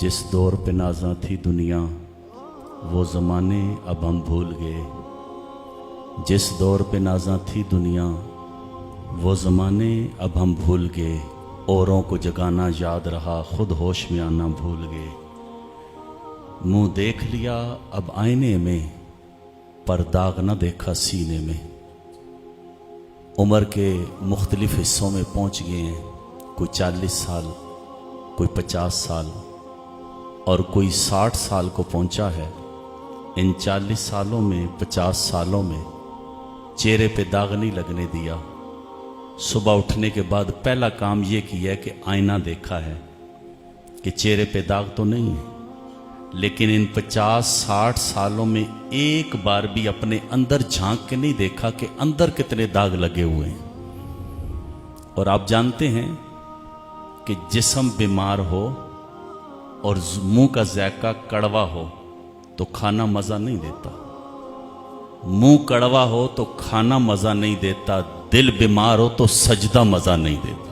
जिस दौर पे नाज़ा थी दुनिया वो ज़माने अब हम भूल गए। जिस दौर पे नाज़ा थी दुनिया वो ज़माने अब हम भूल गए। औरों को जगाना याद रहा, खुद होश में आना भूल गए। मुँह देख लिया अब आईने में, पर दाग न देखा सीने में। उम्र के मुख्तलिफ हिस्सों में पहुँच गए हैं। कोई 40 साल, कोई 50 साल और कोई 60 साल को पहुँचा है। इन 40 सालों में, 50 सालों में चेहरे पे दाग नहीं लगने दिया। सुबह उठने के बाद पहला काम ये किया कि आईना देखा है कि चेहरे पे दाग तो नहीं है। लेकिन इन 50-60 सालों में एक बार भी अपने अंदर झांक के नहीं देखा कि अंदर कितने दाग लगे हुए हैं। और आप जानते हैं कि जिस्म बीमार हो और मुंह का जायका कड़वा हो तो खाना मज़ा नहीं देता। मुंह कड़वा हो तो खाना मज़ा नहीं देता, दिल बीमार हो तो सजदा मज़ा नहीं देता।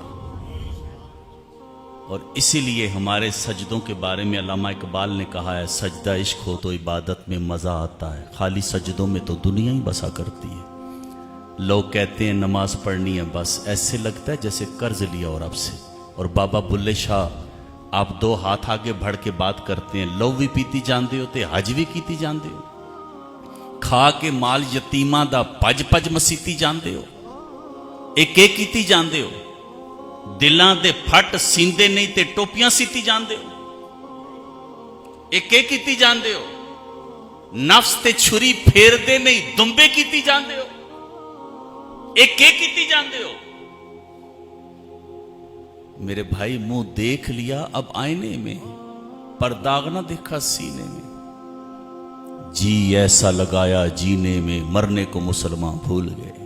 और इसीलिए हमारे सजदों के बारे में अल्लामा इकबाल ने कहा है, सजदा इश्क हो तो इबादत में मज़ा आता है, खाली सजदों में तो दुनिया ही बसा करती है। लोग कहते हैं नमाज पढ़नी है, बस ऐसे लगता है जैसे कर्ज लिया और आपसे। और बाबा बुल्ले शाह आप 2 हाथ आगे बढ़ के बात करते हैं, लौ भी पीती जानते हो ते हज भी कीती जानते हो, खा के माल यतीमा दा पज पज मसीती जानते हो, एक एक कीती जानते हो, दिलां दे फट सींदे नहीं ते टोपियां सीती जानते हो, एक एक कीती जानते हो, नफ्स ते छुरी फेरदे नहीं दुंबे कीती जानते हो, एक एक कीती जानते हो। मेरे भाई मुंह देख लिया अब आईने में, पर दाग ना देखा सीने में। जी ऐसा लगाया जीने में, मरने को मुसलमान भूल गए।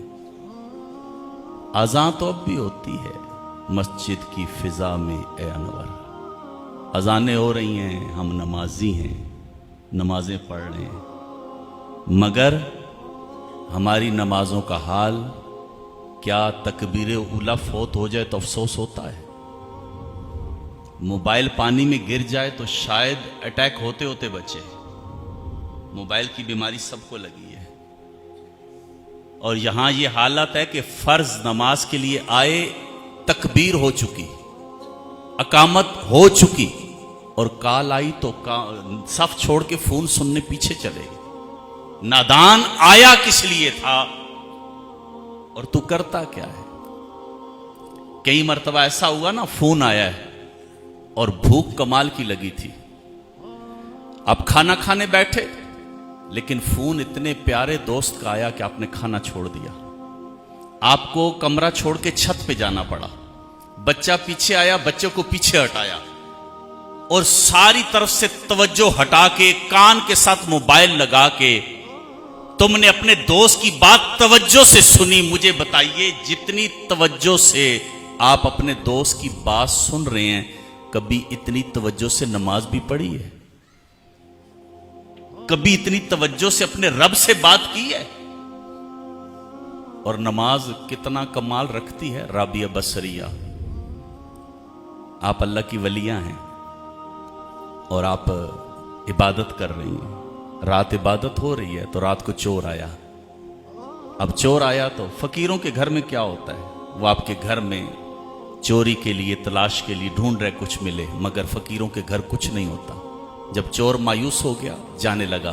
अज़ां तो अब भी होती है मस्जिद की फिजा में ए अनवर। अज़ानें हो रही हैं, हम नमाजी हैं, नमाजें पढ़ रहे हैं, मगर हमारी नमाजों का हाल क्या तकबीर उला फौत हो जाए तो अफसोस होता है। मोबाइल पानी में गिर जाए तो शायद अटैक होते होते बचे। मोबाइल की बीमारी सबको लगी है। और यहां ये हालत है कि फर्ज नमाज के लिए आए, तकबीर हो चुकी, अकामत हो चुकी, और काल आई तो सफ छोड़ के फोन सुनने पीछे चले गए। नादान आया किस लिए था और तू करता क्या है। कई मर्तबा ऐसा हुआ ना, फोन आया है और भूख कमाल की लगी थी। अब खाना खाने बैठे, लेकिन फोन इतने प्यारे दोस्त का आया कि आपने खाना छोड़ दिया। आपको कमरा छोड़ के छत पे जाना पड़ा। बच्चा पीछे आया, बच्चे को पीछे हटाया और सारी तरफ से तवज्जो हटा के कान के साथ मोबाइल लगा के तुमने अपने दोस्त की बात तवज्जो से सुनी। मुझे बताइए, जितनी तवज्जो से आप अपने दोस्त की बात सुन रहे हैं, कभी इतनी तवज्जो से नमाज भी पढ़ी है? कभी इतनी तवज्जो से अपने रब से बात की है? और नमाज कितना कमाल रखती है। राबिया बसरिया, आप अल्लाह की वलियां हैं और आप इबादत कर रही हैं। रात इबादत हो रही है तो रात को चोर आया। अब चोर आया तो फकीरों के घर में क्या होता है, वो आपके घर में चोरी के लिए, तलाश के लिए ढूंढ रहे कुछ मिले, मगर फकीरों के घर कुछ नहीं होता। जब चोर मायूस हो गया, जाने लगा,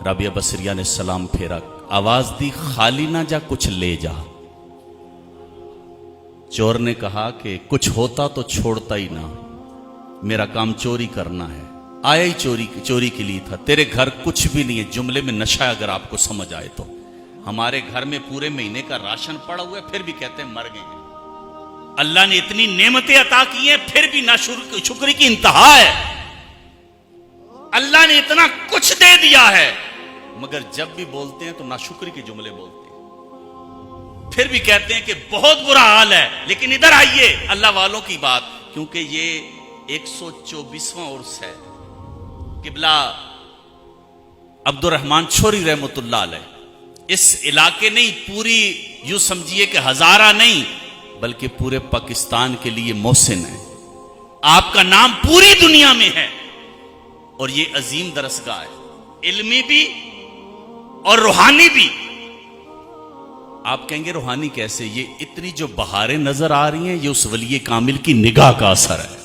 राबिया बसरिया ने सलाम फेरा, आवाज दी, खाली ना जा, कुछ ले जा। चोर ने कहा कि कुछ होता तो छोड़ता ही ना, मेरा काम चोरी करना है, आया ही चोरी के लिए था, तेरे घर कुछ भी नहीं है। जुमले में नशा है, अगर आपको समझ आए तो। हमारे घर में पूरे महीने का राशन पड़ा हुआ है, फिर भी कहते हैं मर गए हैं। अल्लाह ने इतनी नेमतें अता की हैं, फिर भी नाशुक्री की इंतहा है। अल्लाह ने इतना कुछ दे दिया है, मगर जब भी बोलते हैं तो नाशुक्री के जुमले बोलते हैं। फिर भी कहते हैं कि बहुत बुरा हाल है। लेकिन इधर आइए अल्लाह वालों की बात, क्योंकि ये 124वां उर्स है। किबला अब्दुर्रहमान छोरी रहमतुल्लाह अलैह इस इलाके नहीं, पूरी यूं समझिए कि हजारा नहीं, बल्कि पूरे पाकिस्तान के लिए मोहसिन है। आपका नाम पूरी दुनिया में है। और ये अजीम दरसगाह है, इल्मी भी और रूहानी भी। आप कहेंगे रूहानी कैसे? ये इतनी जो बहारें नजर आ रही हैं, ये उस वली कामिल की निगाह का असर है।